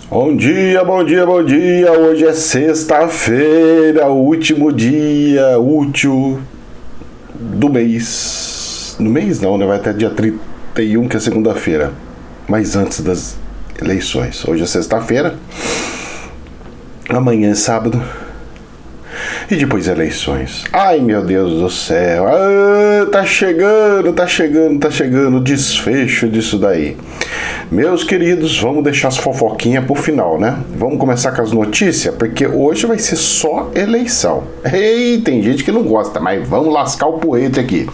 Bom dia, bom dia, bom dia. Hoje é sexta-feira, o último dia útil do mês. No mês não, né? Vai até dia 31, que é segunda-feira. Mas antes das eleições. Hoje é sexta-feira. Amanhã é sábado. E depois eleições. Ai, meu Deus do céu. Tá chegando o desfecho disso daí. Meus queridos, vamos deixar as fofoquinhas pro final, né? Vamos começar com as notícias, porque hoje vai ser só eleição. Ei, tem gente que não gosta, mas vamos lascar o poeta aqui.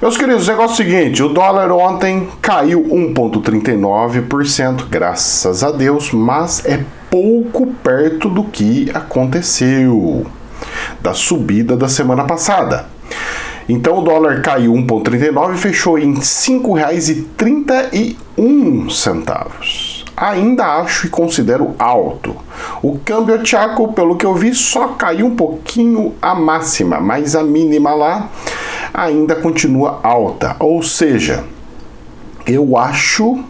Meus queridos, o negócio é o seguinte, o dólar ontem caiu 1,39%, graças a Deus, mas é pouco perto do que aconteceu, da subida da semana passada. Então o dólar caiu 1,39 e fechou em R$ 5,31. Ainda acho e considero alto. O câmbio tchaco, pelo que eu vi, só caiu um pouquinho a máxima, mas a mínima lá ainda continua alta. Ou seja, eu acho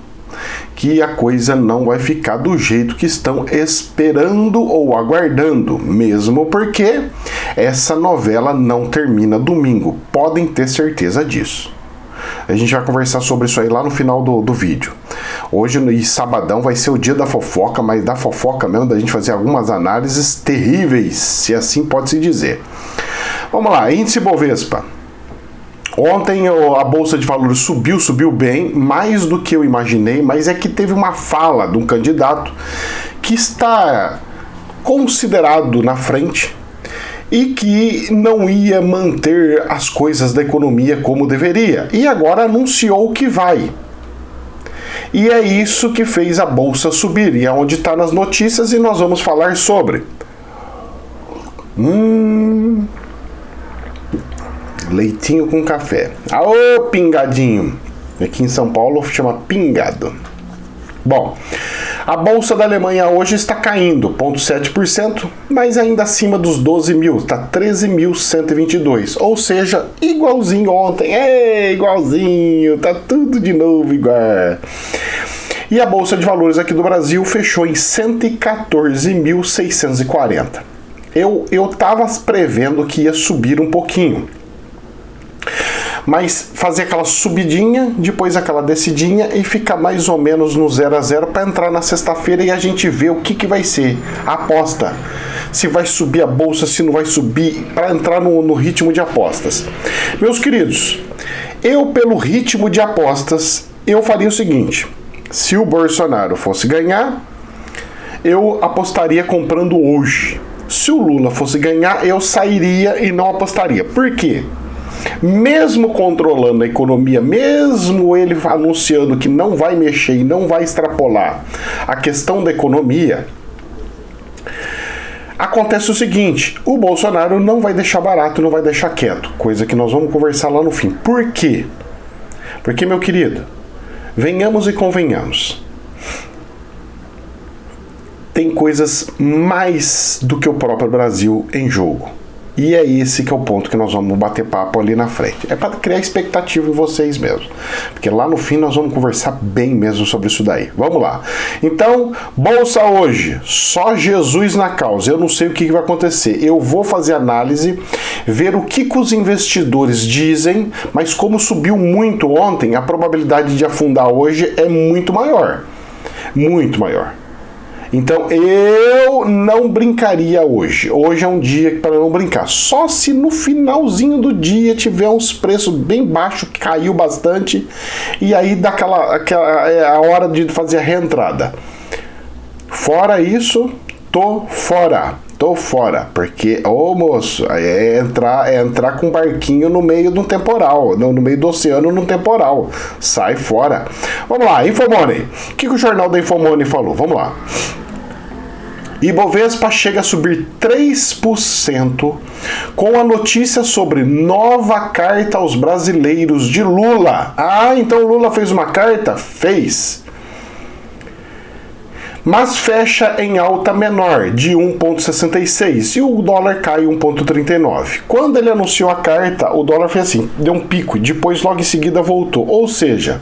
que a coisa não vai ficar do jeito que estão esperando ou aguardando, mesmo porque essa novela não termina domingo, podem ter certeza disso. A gente vai conversar sobre isso aí lá no final do vídeo. Hoje e sabadão vai ser o dia da fofoca, mas da fofoca mesmo, da gente fazer algumas análises terríveis, se assim pode se dizer. Vamos lá, índice Bovespa. Ontem a Bolsa de Valores subiu bem, mais do que eu imaginei, mas é que teve uma fala de um candidato que está considerado na frente e que não ia manter as coisas da economia como deveria. E agora anunciou que vai. E é isso que fez a Bolsa subir, e é onde está nas notícias e nós vamos falar sobre. Leitinho com café. Aô, pingadinho. Aqui em São Paulo chama pingado. Bom, a Bolsa da Alemanha hoje está caindo 0,7%, mas ainda acima dos 12 mil, está 13.122, ou seja, igualzinho ontem. Igualzinho, tá tudo de novo igual. E a Bolsa de Valores aqui do Brasil fechou em 114.640. Eu estava prevendo que ia subir um pouquinho, mas fazer aquela subidinha, depois aquela descidinha e ficar mais ou menos no 0 a 0 para entrar na sexta-feira e a gente ver o que vai ser a aposta. Se vai subir a bolsa, se não vai subir, para entrar no ritmo de apostas. Meus queridos, eu pelo ritmo de apostas, eu faria o seguinte: se o Bolsonaro fosse ganhar, eu apostaria comprando hoje. Se o Lula fosse ganhar, eu sairia e não apostaria. Por quê? Mesmo controlando a economia, mesmo ele anunciando que não vai mexer e não vai extrapolar a questão da economia, acontece o seguinte: o Bolsonaro não vai deixar barato, não vai deixar quieto, coisa que nós vamos conversar lá no fim. Por quê? Porque, meu querido, venhamos e convenhamos, tem coisas mais do que o próprio Brasil em jogo. E é esse que é o ponto que nós vamos bater papo ali na frente. É para criar expectativa em vocês mesmos. Porque lá no fim nós vamos conversar bem mesmo sobre isso daí. Vamos lá. Então, Bolsa hoje, só Jesus na causa. Eu não sei o que vai acontecer. Eu vou fazer análise, ver o que os investidores dizem, mas como subiu muito ontem, a probabilidade de afundar hoje é muito maior. Muito maior. Então eu não brincaria hoje. Hoje é um dia para não brincar. Só se no finalzinho do dia tiver uns preços bem baixos, que caiu bastante, e aí dá é a hora de fazer a reentrada. Fora isso, tô fora, porque, moço, é entrar com um barquinho no meio de um temporal, no meio do oceano num temporal. Sai fora. Vamos lá, Infomoney. O que o jornal da Infomoney falou? Vamos lá. Ibovespa chega a subir 3% com a notícia sobre nova carta aos brasileiros de Lula. Então Lula fez uma carta? Fez. Mas fecha em alta menor, de 1,66, e o dólar cai 1,39. Quando ele anunciou a carta, o dólar fez assim, deu um pico, e depois logo em seguida voltou. Ou seja,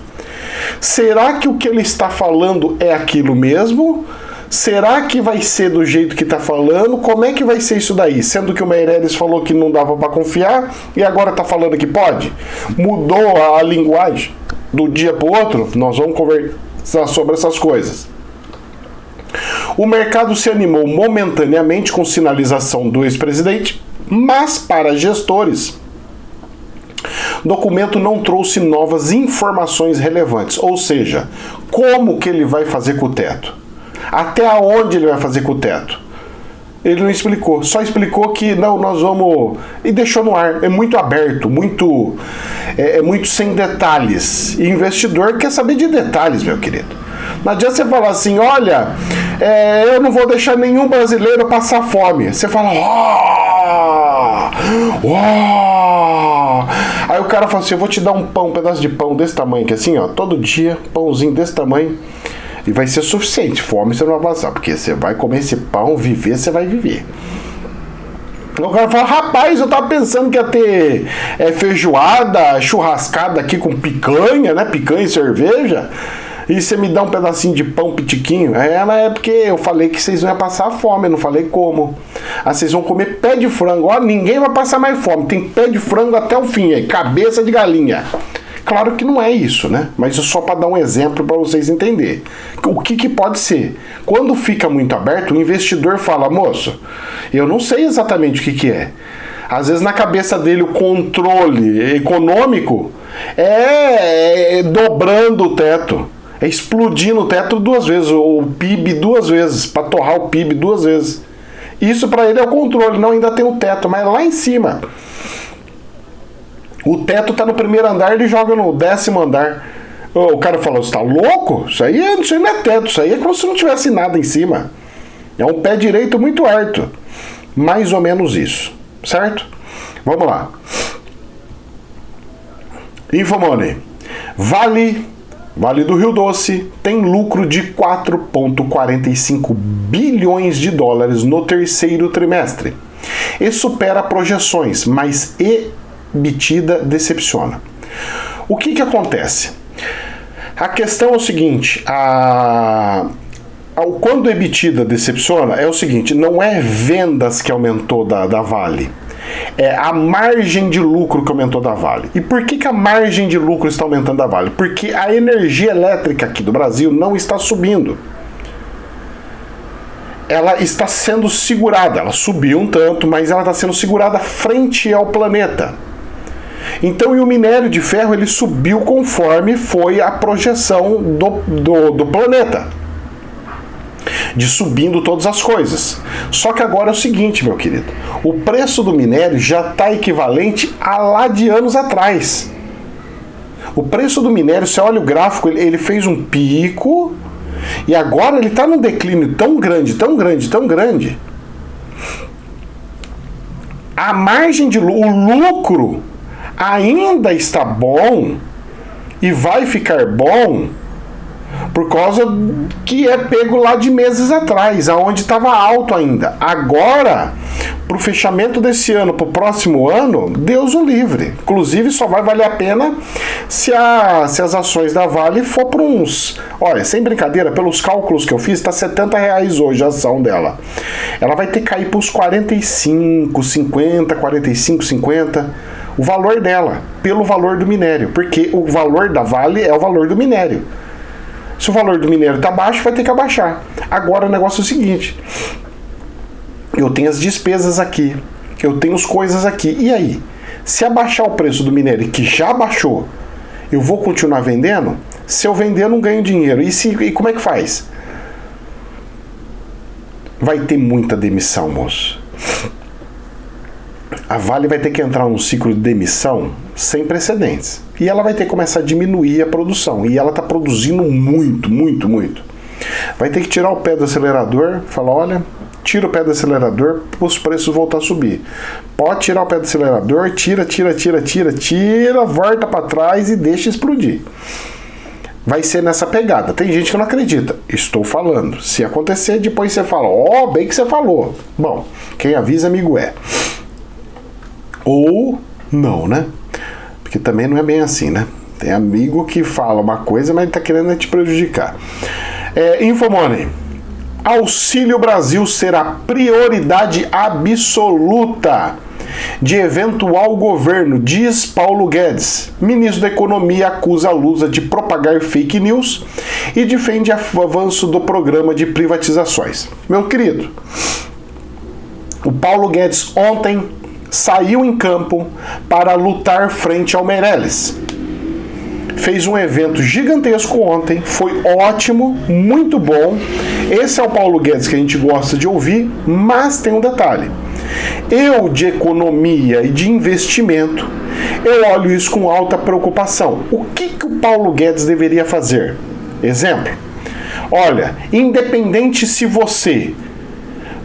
será que o que ele está falando é aquilo mesmo? Será que vai ser do jeito que tá falando? Como é que vai ser isso daí? Sendo que o Meirelles falou que não dava para confiar e agora tá falando que pode? Mudou a linguagem do dia pro outro? Nós vamos conversar sobre essas coisas. O mercado se animou momentaneamente com sinalização do ex-presidente, mas para gestores, o documento não trouxe novas informações relevantes, ou seja, como que ele vai fazer com o teto? Até onde ele vai fazer com o teto? Ele não explicou, só explicou que não, nós vamos... E deixou no ar, é muito aberto, muito sem detalhes. E investidor quer saber de detalhes, meu querido. Não adianta você falar assim, olha, eu não vou deixar nenhum brasileiro passar fome. Você fala, aí o cara fala assim, eu vou te dar um pedaço de pão desse tamanho, que assim, ó, todo dia, pãozinho desse tamanho, e vai ser suficiente. Fome você não vai passar, porque você vai comer esse pão, viver, você vai viver. O cara fala, rapaz, eu tava pensando que ia ter feijoada, churrascada aqui com picanha, né? Picanha e cerveja. E você me dá um pedacinho de pão pitiquinho? Mas é porque eu falei que vocês não iam passar fome, eu não falei como. Vocês vão comer pé de frango. Ó, ninguém vai passar mais fome. Tem pé de frango até o fim aí, cabeça de galinha. Claro que não é isso, né? Mas é só para dar um exemplo para vocês entenderem. O que pode ser? Quando fica muito aberto, o investidor fala, moço, eu não sei exatamente o que é. Às vezes na cabeça dele o controle econômico é dobrando o teto. É explodindo o teto 2 vezes, o PIB 2 vezes, para torrar o PIB 2 vezes. Isso para ele é o controle, não, ainda tem o teto, mas lá em cima. O teto tá no 1º andar, ele joga no 10º andar. O cara falou, você tá louco? Isso aí não é teto, isso aí é como se não tivesse nada em cima. É um pé direito muito alto. Mais ou menos isso, certo? Vamos lá. Infomoney. Vale do Rio Doce tem lucro de 4,45 bilhões de dólares no 3º trimestre. E supera projeções, mas EBITDA decepciona. O que acontece? A questão é o seguinte, quando o EBITDA decepciona, é o seguinte, não é vendas que aumentou da Vale. É a margem de lucro que aumentou da Vale. E por que a margem de lucro está aumentando da Vale? Porque a energia elétrica aqui do Brasil não está subindo. Ela está sendo segurada. Ela subiu um tanto, mas ela está sendo segurada frente ao planeta. Então, e o minério de ferro ele subiu conforme foi a projeção do planeta. De subindo todas as coisas. Só que agora é o seguinte, meu querido, o preço do minério já está equivalente a lá de anos atrás. O preço do minério, você olha o gráfico, ele fez um pico e agora ele está num declínio tão grande, tão grande, tão grande. A margem de lucro, o lucro ainda está bom e vai ficar bom por causa que é pego lá de meses atrás, aonde estava alto ainda. Agora, para o fechamento desse ano, para o próximo ano, Deus o livre. Inclusive, só vai valer a pena se as ações da Vale for para uns... Olha, sem brincadeira, pelos cálculos que eu fiz, está R$70 hoje a ação dela. Ela vai ter que cair para os 45, 50, 45, 50... o valor dela, pelo valor do minério. Porque o valor da Vale é o valor do minério. Se o valor do minério está baixo, vai ter que abaixar. Agora o negócio é o seguinte. Eu tenho as despesas aqui. Eu tenho as coisas aqui. E aí? Se abaixar o preço do minério, que já baixou, eu vou continuar vendendo? Se eu vender, eu não ganho dinheiro. E como é que faz? Vai ter muita demissão, moço. A Vale vai ter que entrar num ciclo de demissão sem precedentes. E ela vai ter que começar a diminuir a produção. E ela está produzindo muito, muito, muito. Vai ter que tirar o pé do acelerador, falar, olha, tira o pé do acelerador para os preços voltar a subir. Pode tirar o pé do acelerador, tira, volta para trás e deixa explodir. Vai ser nessa pegada. Tem gente que não acredita. Estou falando. Se acontecer, depois você fala, bem que você falou. Bom, quem avisa, amigo é. Ou não, né? Porque também não é bem assim, né? Tem amigo que fala uma coisa, mas ele tá querendo te prejudicar. Infomoney. Auxílio Brasil será prioridade absoluta de eventual governo, diz Paulo Guedes. Ministro da Economia acusa a Lusa de propagar fake news e defende o avanço do programa de privatizações. Meu querido, o Paulo Guedes ontem saiu em campo para lutar frente ao Meirelles. Fez um evento gigantesco ontem, foi ótimo, muito bom. Esse é o Paulo Guedes que a gente gosta de ouvir, mas tem um detalhe. Eu, de economia e de investimento, eu olho isso com alta preocupação. O que o Paulo Guedes deveria fazer? Exemplo. Olha, independente se você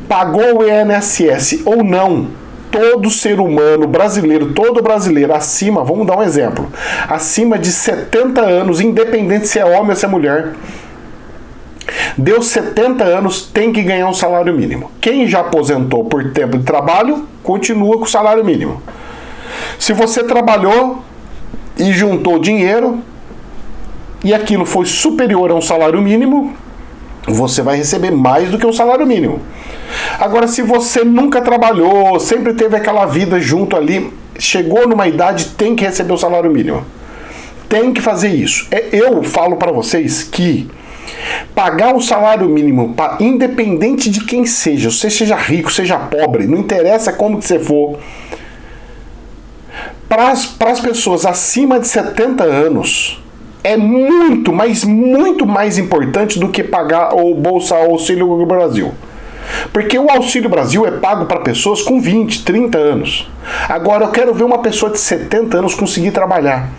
pagou o INSS ou não, todo ser humano brasileiro, todo brasileiro acima, vamos dar um exemplo, acima de 70 anos, independente se é homem ou se é mulher, deu 70 anos, tem que ganhar um salário mínimo. Quem já aposentou por tempo de trabalho, continua com o salário mínimo. Se você trabalhou e juntou dinheiro e aquilo foi superior a um salário mínimo, você vai receber mais do que um salário mínimo. Agora, se você nunca trabalhou, sempre teve aquela vida junto ali, chegou numa idade, tem que receber o salário mínimo. Tem que fazer isso. Eu falo para vocês que pagar o salário mínimo, independente de quem seja, você seja rico, seja pobre, não interessa como que você for, para as pessoas acima de 70 anos, é muito, mas muito mais importante do que pagar o Bolsa Auxílio Brasil. Porque o Auxílio Brasil é pago para pessoas com 20, 30 anos. Agora eu quero ver uma pessoa de 70 anos conseguir trabalhar.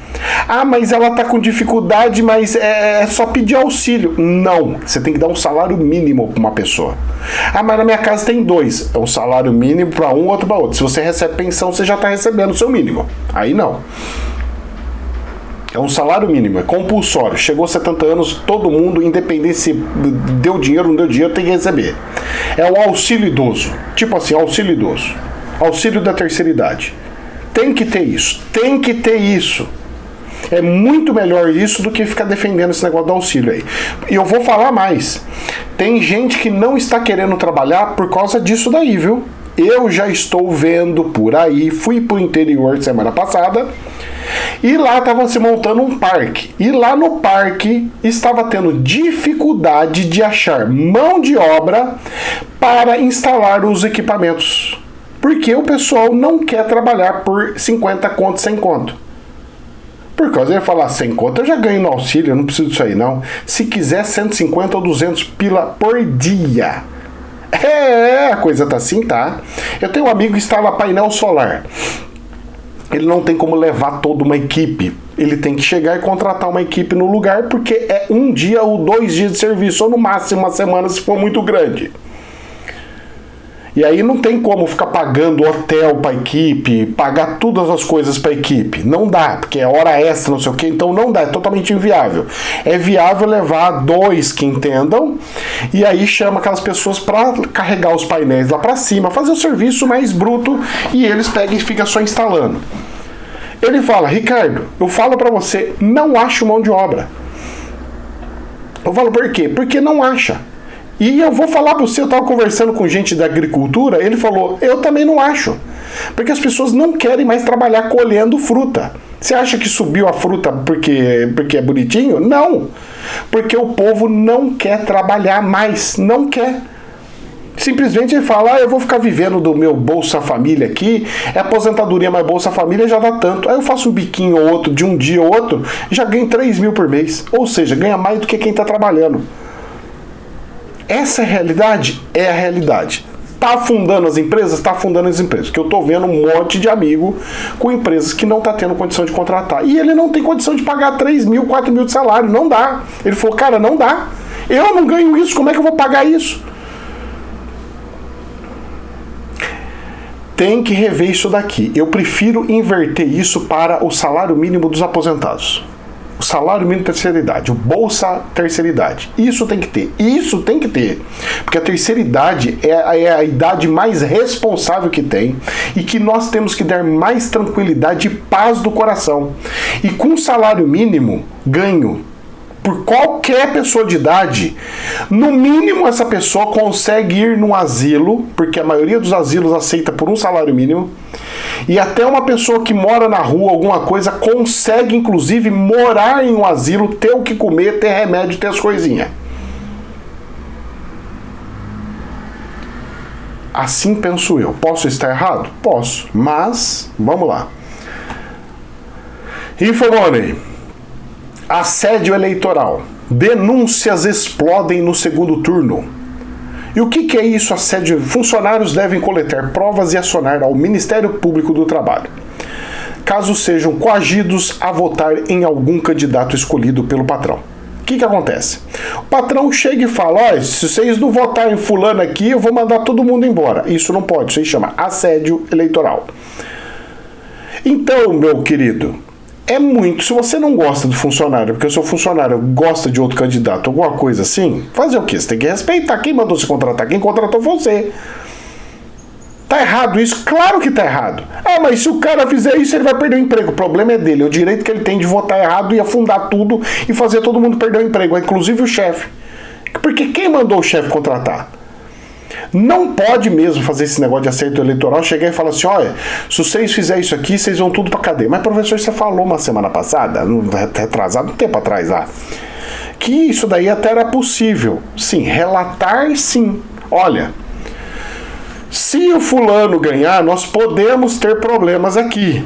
Ah, mas ela está com dificuldade, mas é só pedir auxílio. Não, você tem que dar um salário mínimo para uma pessoa. Ah, mas na minha casa tem 2. É um salário mínimo para um, outro para outro. Se você recebe pensão, você já está recebendo o seu mínimo. Aí não. É um salário mínimo, é compulsório. Chegou a 70 anos, todo mundo, independente se deu dinheiro ou não deu dinheiro, tem que receber. É o auxílio idoso. Tipo assim, auxílio idoso. Auxílio da terceira idade. Tem que ter isso. Tem que ter isso. É muito melhor isso do que ficar defendendo esse negócio do auxílio aí. E eu vou falar mais. Tem gente que não está querendo trabalhar por causa disso daí, viu? Eu já estou vendo por aí, fui pro interior semana passada, e lá estava se montando um parque. E lá no parque estava tendo dificuldade de achar mão de obra para instalar os equipamentos. Porque o pessoal não quer trabalhar por 50 conto, 100 conto. Por causa de falar 100 conto, eu já ganho no auxílio, eu não preciso disso aí não. Se quiser 150 ou 200 pila por dia. A coisa tá assim, tá? Eu tenho um amigo que instala painel solar. Ele não tem como levar toda uma equipe. Ele tem que chegar e contratar uma equipe no lugar, porque é 1 dia ou 2 dias de serviço, ou no máximo 1 semana se for muito grande. E aí não tem como ficar pagando hotel para a equipe, pagar todas as coisas para a equipe. Não dá, porque é hora extra, não sei o que, então não dá, é totalmente inviável. É viável levar 2 que entendam, e aí chama aquelas pessoas para carregar os painéis lá para cima, fazer o serviço mais bruto, e eles pegam e ficam só instalando. Ele fala: Ricardo, eu falo para você, não acho mão de obra. Eu falo, por quê? Porque não acha. E eu vou falar para você, eu estava conversando com gente da agricultura, ele falou, eu também não acho. Porque as pessoas não querem mais trabalhar colhendo fruta. Você acha que subiu a fruta porque é bonitinho? Não. Porque o povo não quer trabalhar mais, não quer. Simplesmente ele fala, eu vou ficar vivendo do meu Bolsa Família aqui, é aposentadoria, mas Bolsa Família já dá tanto. Aí eu faço um biquinho ou outro, de um dia ou outro, já ganho 3 mil por mês. Ou seja, ganha mais do que quem está trabalhando. Essa é a realidade? É a realidade. Está afundando as empresas? Está afundando as empresas. Porque eu estou vendo um monte de amigo com empresas que não está tendo condição de contratar. E ele não tem condição de pagar 3 mil, 4 mil de salário. Não dá. Ele falou, cara, não dá. Eu não ganho isso. Como é que eu vou pagar isso? Tem que rever isso daqui. Eu prefiro inverter isso para o salário mínimo dos aposentados. O salário mínimo de terceira idade, o Bolsa Terceira Idade. Isso tem que ter. Isso tem que ter. Porque a terceira idade é a idade mais responsável que tem e que nós temos que dar mais tranquilidade e paz do coração. E com salário mínimo, ganho por qualquer pessoa de idade, no mínimo essa pessoa consegue ir num asilo, porque a maioria dos asilos aceita por um salário mínimo, e até uma pessoa que mora na rua, alguma coisa, consegue inclusive morar em um asilo, ter o que comer, ter remédio, ter as coisinhas. Assim penso eu. Posso estar errado? Posso, mas vamos lá. Infomoney. Assédio eleitoral. Denúncias explodem no segundo turno. E o que é isso, assédio? Funcionários devem coletar provas e acionar ao Ministério Público do Trabalho, caso sejam coagidos a votar em algum candidato escolhido pelo patrão. O que acontece? O patrão chega e fala, olha, se vocês não votarem em fulano aqui, eu vou mandar todo mundo embora. Isso não pode, isso aí chama assédio eleitoral. Então, meu querido, é muito, se você não gosta do funcionário, porque o seu funcionário gosta de outro candidato, alguma coisa assim, fazer o quê? Você tem que respeitar quem mandou se contratar, quem contratou você. Tá errado isso? Claro que tá errado. Ah, mas se o cara fizer isso, ele vai perder o emprego. O problema é dele, é o direito que ele tem de votar errado e afundar tudo e fazer todo mundo perder o emprego, inclusive o chefe. Porque quem mandou o chefe contratar? Não pode mesmo fazer esse negócio de assédio eleitoral, chegar e falar assim, olha, se vocês fizerem isso aqui, vocês vão tudo pra cadeia. Mas, professor, você falou uma semana passada, retrasado, um tempo atrás lá, que isso daí até era possível. Sim, relatar sim. Olha, se o fulano ganhar, nós podemos ter problemas aqui.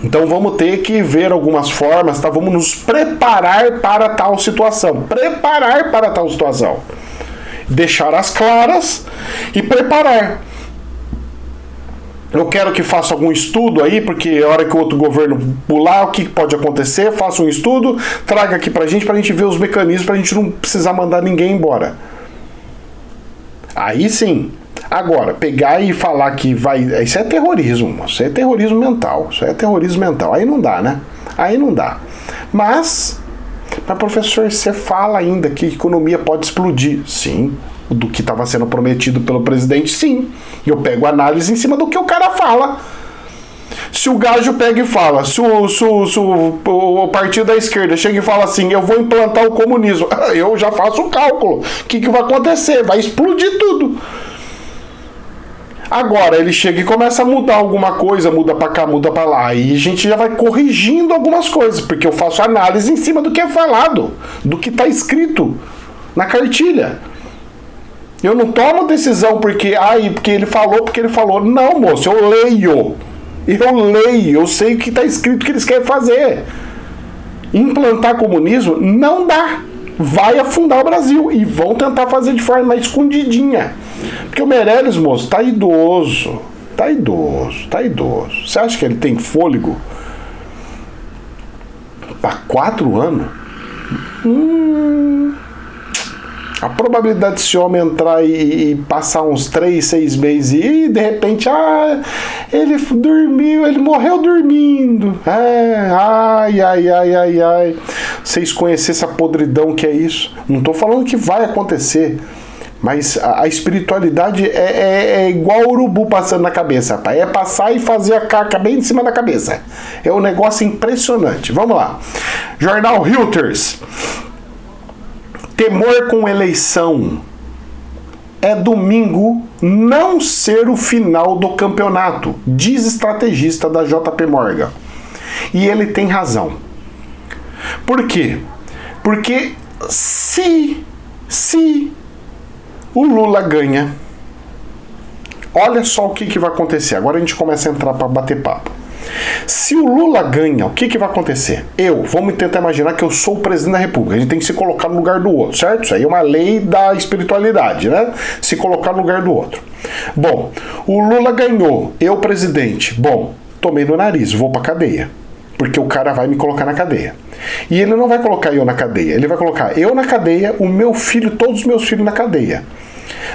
Então vamos ter que ver algumas formas, tá? Vamos nos preparar para tal situação. Preparar para tal situação. Deixar as claras e preparar. Eu quero que faça algum estudo aí, porque a hora que o outro governo pular, o que pode acontecer, faça um estudo, traga aqui pra gente ver os mecanismos, pra gente não precisar mandar ninguém embora. Aí sim. Agora, pegar e falar que vai... Isso é terrorismo, isso é terrorismo mental. Isso é terrorismo mental. Aí não dá, né? Aí não dá. Mas, professor, você fala ainda que a economia pode explodir. Sim. Do que estava sendo prometido pelo presidente, sim. Eu pego análise em cima do que o cara fala. Se o gajo pega e fala, se o partido da esquerda chega e fala assim, eu vou implantar o comunismo, eu já faço o cálculo. O que vai acontecer? Vai explodir tudo. Agora ele chega e começa a mudar alguma coisa, muda pra cá, muda pra lá. Aí a gente já vai corrigindo algumas coisas, porque eu faço análise em cima do que é falado, do que tá escrito na cartilha. Eu não tomo decisão porque ele falou. Não, moço, eu leio. Eu sei o que está escrito que eles querem fazer. Implantar comunismo não dá. Vai afundar o Brasil. E vão tentar fazer de forma mais escondidinha. Porque o Meirelles, moço, tá idoso. Tá idoso. Você acha que ele tem fôlego para 4 anos? A probabilidade desse homem entrar e passar uns 3, 6 meses e de repente, ele dormiu, ele morreu dormindo. Ai. Vocês conhecem essa podridão que é isso? Não estou falando que vai acontecer, mas a espiritualidade é igual urubu passando na cabeça, rapaz. É passar e fazer a caca bem em cima da cabeça. É um negócio impressionante. Vamos lá. Jornal Reuters. Temor com eleição é domingo não ser o final do campeonato, diz estrategista da JP Morgan. E ele tem razão. Por quê? Porque se o Lula ganha, olha só o que vai acontecer. Agora a gente começa a entrar para bater papo. Se o Lula ganha, o que vai acontecer? Vamos tentar imaginar que eu sou o presidente da República. A gente tem que se colocar no lugar do outro, certo? Isso aí é uma lei da espiritualidade, né? Se colocar no lugar do outro. Bom, o Lula ganhou, eu presidente. Bom, tomei no nariz, vou pra cadeia. Porque o cara vai me colocar na cadeia. E ele não vai colocar eu na cadeia. Ele vai colocar eu na cadeia, o meu filho, todos os meus filhos na cadeia.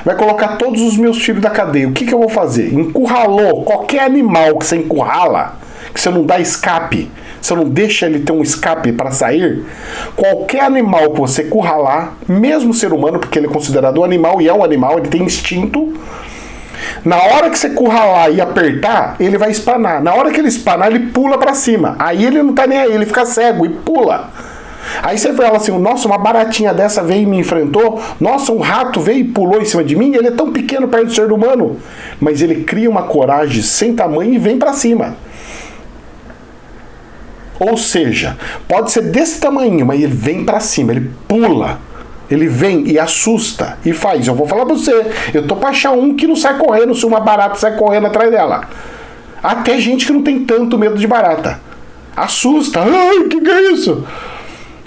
Vai colocar todos os meus filhos na cadeia. O que eu vou fazer? Encurralou qualquer animal que você encurrala, que você não dá escape, você não deixa ele ter um escape para sair. Qualquer animal que você encurralar, mesmo ser humano, porque ele é considerado um animal e é um animal, ele tem instinto. Na hora que você encurralar e apertar, ele vai espanar. Na hora que ele espanar, ele pula para cima. Aí ele não tá nem aí, ele fica cego e pula. Aí você fala assim, nossa, uma baratinha dessa veio e me enfrentou, nossa, um rato veio e pulou em cima de mim, ele é tão pequeno perto do ser humano. Mas ele cria uma coragem sem tamanho e vem pra cima. Ou seja, pode ser desse tamanho, mas ele vem pra cima, ele pula. Ele vem e assusta e faz. Eu vou falar pra você, eu tô pra achar um que não sai correndo se uma barata sai correndo atrás dela. Até gente que não tem tanto medo de barata. Assusta. Ai, o que é isso?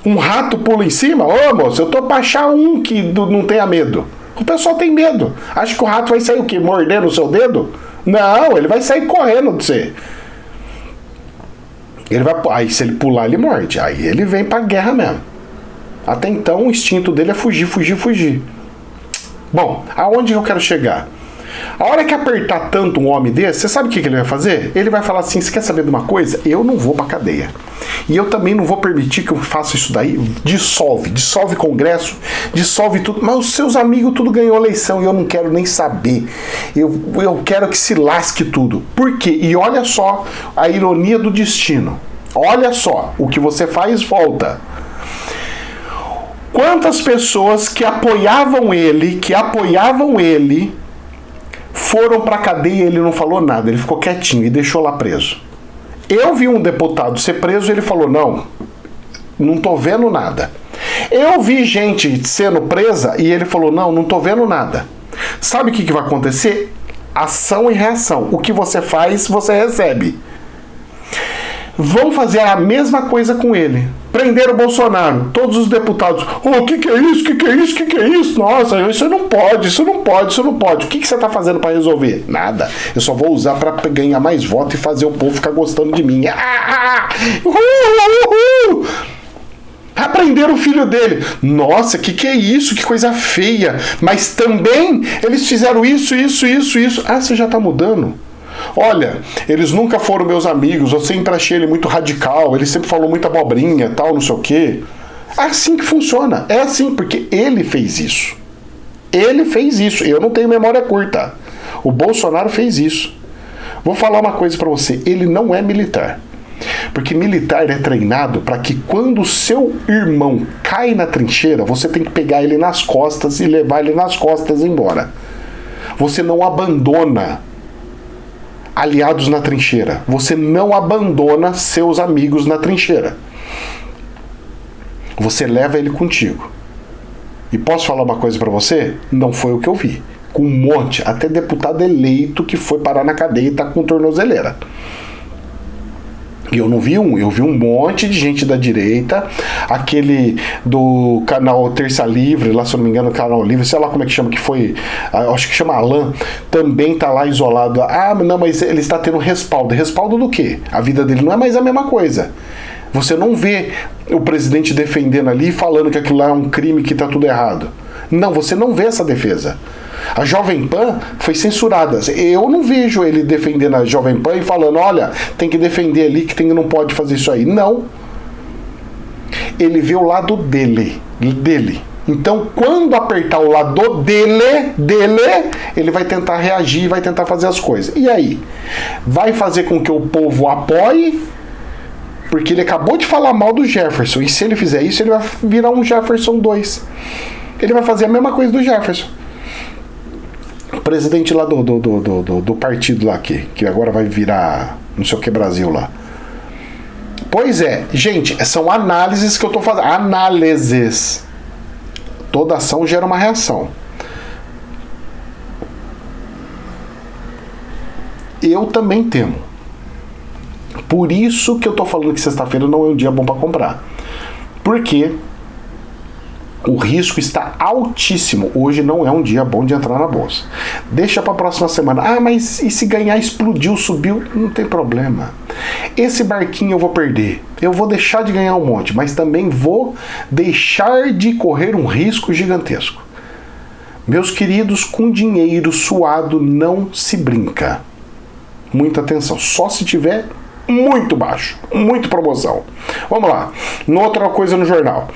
Um rato pula em cima? Ô, moço, eu tô pra achar um que não tenha medo. O pessoal tem medo. Acha que o rato vai sair o quê? Mordendo o seu dedo? Não, ele vai sair correndo de você. Ele vai, aí se ele pular, ele morde. Aí ele vem pra guerra mesmo. Até então o instinto dele é fugir, fugir, fugir. Bom, aonde eu quero chegar? A hora que apertar tanto um homem desse, você sabe o que ele vai fazer? Ele vai falar assim, você quer saber de uma coisa? Eu não vou pra cadeia. E eu também não vou permitir que eu faça isso daí. Dissolve Congresso, dissolve tudo. Mas os seus amigos tudo ganhou eleição e eu não quero nem saber. Eu quero que se lasque tudo. Por quê? E olha só a ironia do destino. Olha só, o que você faz volta. Quantas pessoas que apoiavam ele, foram pra cadeia e ele não falou nada, ele ficou quietinho e deixou lá preso. Eu vi um deputado ser preso e ele falou, não tô vendo nada. Eu vi gente sendo presa e ele falou, não tô vendo nada. Sabe o que vai acontecer? Ação e reação. O que você faz, você recebe. Vão fazer a mesma coisa com ele. Prenderam o Bolsonaro. Todos os deputados. O que é isso? O que é isso? O que é isso? Nossa, isso não pode, isso não pode, isso não pode. O que você está fazendo para resolver? Nada. Eu só vou usar para ganhar mais voto e fazer o povo ficar gostando de mim. Aprenderam o filho dele. Nossa, que é isso? Que coisa feia. Mas também eles fizeram isso. Ah, você já está mudando? Olha, eles nunca foram meus amigos, eu sempre achei ele muito radical, ele sempre falou muita abobrinha, tal, não sei o quê. É assim que funciona, é assim, porque ele fez isso. Ele fez isso, eu não tenho memória curta. O Bolsonaro fez isso. Vou falar uma coisa pra você, ele não é militar. Porque militar é treinado para que quando o seu irmão cai na trincheira, você tem que pegar ele nas costas e levar ele nas costas embora. Você não abandona aliados na trincheira. Você não abandona seus amigos na trincheira. Você leva ele contigo. E posso falar uma coisa pra você? Não foi o que eu vi. Com um monte, até deputado eleito que foi parar na cadeia e tá com tornozeleira. E eu não vi um, eu vi um monte de gente da direita, aquele do canal Terça Livre, lá se eu não me engano, canal Livre, sei lá como é que chama, que foi, acho que chama Alan, também tá lá isolado. Ah, não, mas ele está tendo respaldo. Respaldo do quê? A vida dele não é mais a mesma coisa. Você não vê o presidente defendendo ali, falando que aquilo lá é um crime, que tá tudo errado. Não, você não vê essa defesa. A Jovem Pan foi censurada. Eu não vejo ele defendendo a Jovem Pan e falando, olha, tem que defender ali, que não pode fazer isso aí. Não. Ele vê o lado dele. Então, quando apertar o lado dele, ele vai tentar reagir e vai tentar fazer as coisas. E aí? Vai fazer com que o povo apoie? Porque ele acabou de falar mal do Jefferson. E se ele fizer isso, ele vai virar um Jefferson 2. Ele vai fazer a mesma coisa do Jefferson. O presidente lá do partido lá que agora vai virar não sei o que Brasil lá. Pois é, gente, são análises que eu tô fazendo. Análises. Toda ação gera uma reação. Eu também temo. Por isso que eu tô falando que sexta-feira não é um dia bom para comprar. Porque o risco está altíssimo. Hoje não é um dia bom de entrar na bolsa. Deixa para a próxima semana. Ah, mas e se ganhar, explodiu, subiu? Não tem problema. Esse barquinho eu vou perder. Eu vou deixar de ganhar um monte, mas também vou deixar de correr um risco gigantesco. Meus queridos, com dinheiro suado não se brinca. Muita atenção. Só se tiver muito baixo, muito promoção. Vamos lá. Outra coisa no jornal.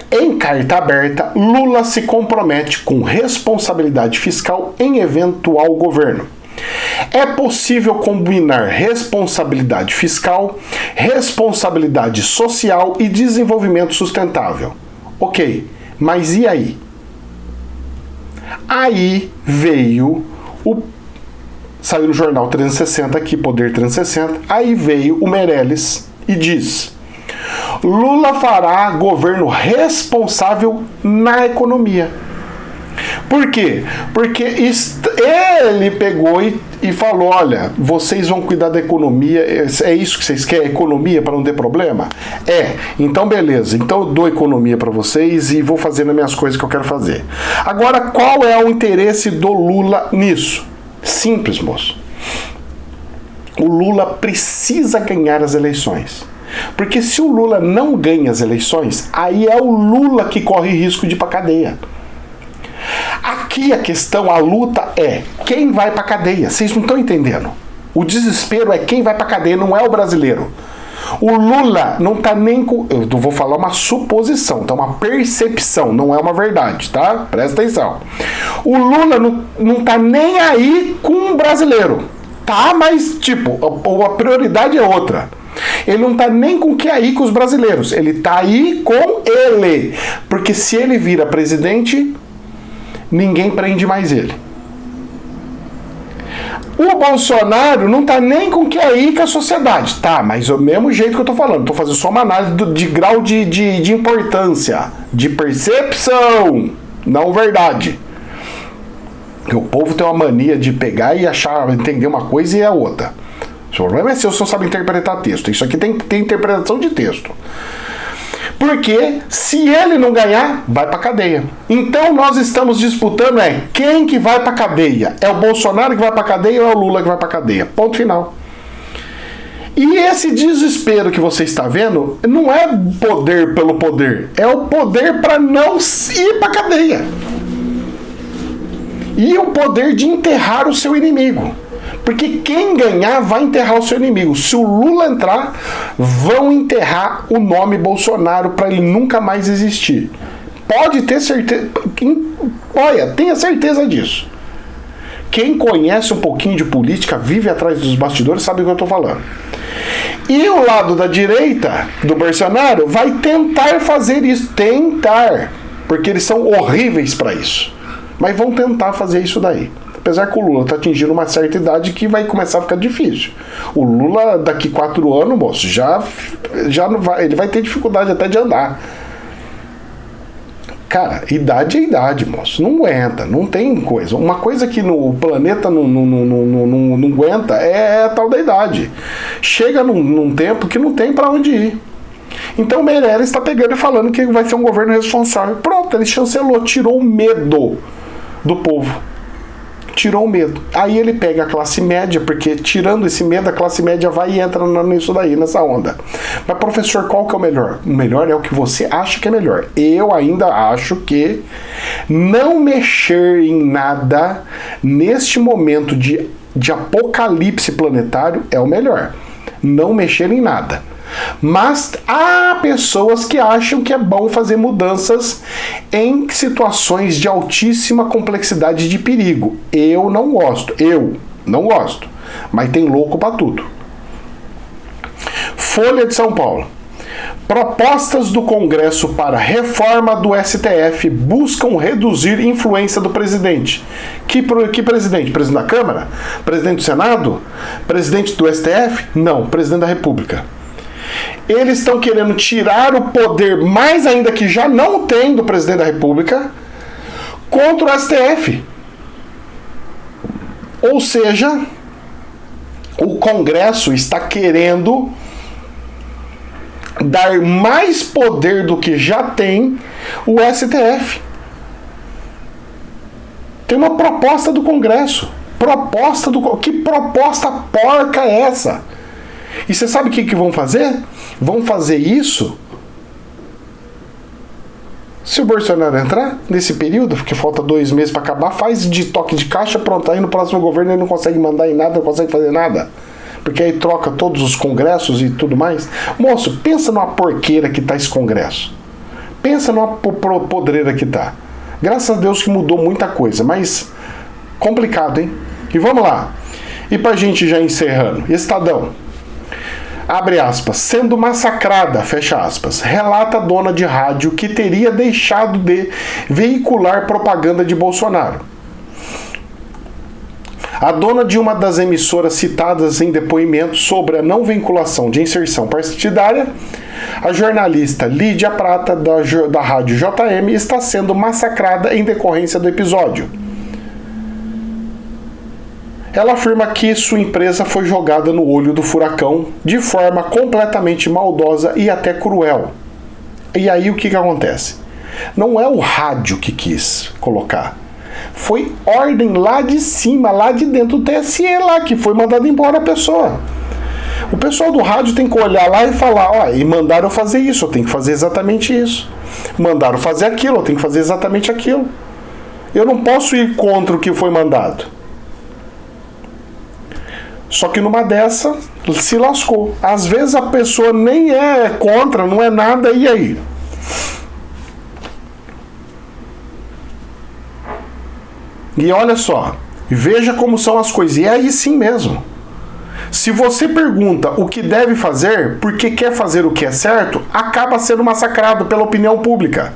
Em carta aberta, Lula se compromete com responsabilidade fiscal em eventual governo. É possível combinar responsabilidade fiscal, responsabilidade social e desenvolvimento sustentável. Ok, mas e aí? Aí veio saiu no jornal 360 aqui, Poder 360, aí veio o Meirelles e diz: Lula fará governo responsável na economia. Por quê? Porque ele pegou e falou: olha, vocês vão cuidar da economia, é isso que vocês querem? Economia para não ter problema? Então beleza, então eu dou economia para vocês e vou fazer as minhas coisas que eu quero fazer. Agora, qual é o interesse do Lula nisso? Simples, moço. O Lula precisa ganhar as eleições. Porque se o Lula não ganha as eleições, aí é o Lula que corre risco de ir pra cadeia. Aqui a questão, a luta é quem vai pra cadeia. Vocês não estão entendendo. O desespero é quem vai pra cadeia, não é o brasileiro. O Lula não tá nem com... Eu vou falar uma suposição, tá? Uma percepção, não é uma verdade, tá? Presta atenção. O Lula não tá nem aí com o brasileiro, tá? Mas, tipo, a prioridade é outra. Ele não tá nem com o que aí com os brasileiros. Ele tá aí com ele. Porque se ele vira presidente, ninguém prende mais ele. O Bolsonaro não tá nem com o que aí com a sociedade. Tá, mas o mesmo jeito que eu tô falando. Tô fazendo só uma análise de grau de importância. De percepção. Não verdade. Porque o povo tem uma mania de pegar e achar, entender uma coisa e a outra. O problema é se eu só sabe interpretar texto. Isso aqui tem interpretação de texto. Porque se ele não ganhar, vai pra cadeia. Então nós estamos disputando quem que vai pra cadeia. É o Bolsonaro que vai pra cadeia ou é o Lula que vai pra cadeia? Ponto final. E esse desespero que você está vendo não é poder pelo poder. É o poder para não ir pra cadeia. E o poder de enterrar o seu inimigo. Porque quem ganhar vai enterrar o seu inimigo. Se o Lula entrar, vão enterrar o nome Bolsonaro para ele nunca mais existir. Pode ter certeza. Olha, tenha certeza disso. Quem conhece um pouquinho de política, vive atrás dos bastidores, sabe o que eu estou falando. E o lado da direita do Bolsonaro vai tentar fazer isso. Tentar. Porque eles são horríveis para isso. Mas vão tentar fazer isso daí. Apesar que o Lula está atingindo uma certa idade que vai começar a ficar difícil. O Lula, daqui 4 anos, moço, já não vai, ele vai ter dificuldade até de andar. Cara, idade é idade, moço. Não aguenta, não tem coisa. Uma coisa que o planeta não aguenta é a tal da idade. Chega num tempo que não tem para onde ir. Então o Meirelles está pegando e falando que vai ser um governo responsável. Pronto, ele chancelou, tirou o medo do povo. Tirou o medo. Aí ele pega a classe média, porque tirando esse medo, a classe média vai e entra nisso daí, nessa onda. Mas, professor, qual que é o melhor? O melhor é o que você acha que é melhor. Eu ainda acho que não mexer em nada neste momento de apocalipse planetário é o melhor. Não mexer em nada. Mas há pessoas que acham que é bom fazer mudanças em situações de altíssima complexidade de perigo. Eu não gosto. Mas tem louco para tudo. Folha de São Paulo. Propostas do Congresso para reforma do STF buscam reduzir influência do presidente. Que presidente? Presidente da Câmara? Presidente do Senado? Presidente do STF? Não, presidente da República. Eles estão querendo tirar o poder, mais ainda que já não tem, do presidente da República, contra o STF. Ou seja, o Congresso está querendo dar mais poder do que já tem o STF. Tem uma proposta do Congresso. Que proposta porca é essa? E você sabe o que vão fazer? Vão fazer isso se o Bolsonaro entrar nesse período, porque falta 2 meses para acabar, faz de toque de caixa, pronto, aí no próximo governo ele não consegue mandar em nada, não consegue fazer nada. Porque aí troca todos os congressos e tudo mais. Moço, pensa numa porqueira que tá esse congresso. Pensa numa podreira que tá. Graças a Deus que mudou muita coisa, mas complicado, hein? E vamos lá. E pra gente já encerrando, Estadão. Abre aspas, sendo massacrada, fecha aspas, relata a dona de rádio que teria deixado de veicular propaganda de Bolsonaro. A dona de uma das emissoras citadas em depoimento sobre a não vinculação de inserção partidária, a jornalista Lídia Prata, da rádio JM, está sendo massacrada em decorrência do episódio. Ela afirma que sua empresa foi jogada no olho do furacão de forma completamente maldosa e até cruel. E aí o que acontece? Não é o rádio que quis colocar. Foi ordem lá de cima, lá de dentro do TSE, lá, que foi mandado embora a pessoa. O pessoal do rádio tem que olhar lá e falar, ó, e mandaram eu fazer isso, eu tenho que fazer exatamente isso. Mandaram fazer aquilo, eu tenho que fazer exatamente aquilo. Eu não posso ir contra o que foi mandado. Só que numa dessa, se lascou. Às vezes a pessoa nem é contra, não é nada, e aí? E olha só, veja como são as coisas. E é aí sim mesmo. Se você pergunta o que deve fazer, porque quer fazer o que é certo, acaba sendo massacrado pela opinião pública.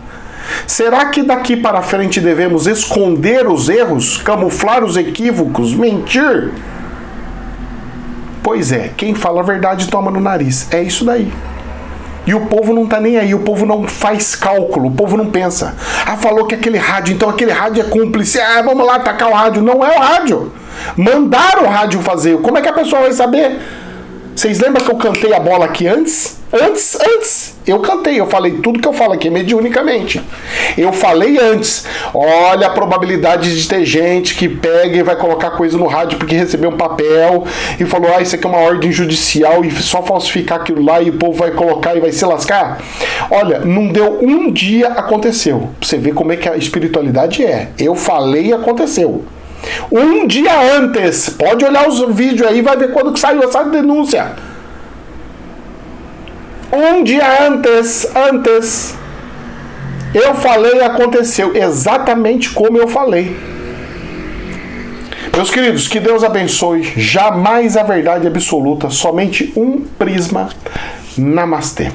Será que daqui para frente devemos esconder os erros, camuflar os equívocos, mentir? Pois é, quem fala a verdade toma no nariz. É isso daí. E o povo não tá nem aí, o povo não faz cálculo, o povo não pensa. Ah, falou que aquele rádio, então aquele rádio é cúmplice. Ah, vamos lá atacar o rádio. Não é o rádio. Mandaram o rádio fazer. Como é que a pessoa vai saber? Vocês lembram que eu cantei a bola aqui antes? Antes. Eu cantei, eu falei tudo que eu falo aqui mediunicamente. Eu falei antes. Olha a probabilidade de ter gente que pega e vai colocar coisa no rádio porque recebeu um papel e falou, isso aqui é uma ordem judicial e só falsificar aquilo lá e o povo vai colocar e vai se lascar. Olha, não deu um dia, aconteceu. Pra você ver como é que a espiritualidade é. Eu falei e aconteceu. Um dia antes, pode olhar os vídeos aí, vai ver quando que saiu essa denúncia. Um dia antes, eu falei e aconteceu exatamente como eu falei. Meus queridos, que Deus abençoe. Jamais a verdade absoluta, somente um prisma. Namastê.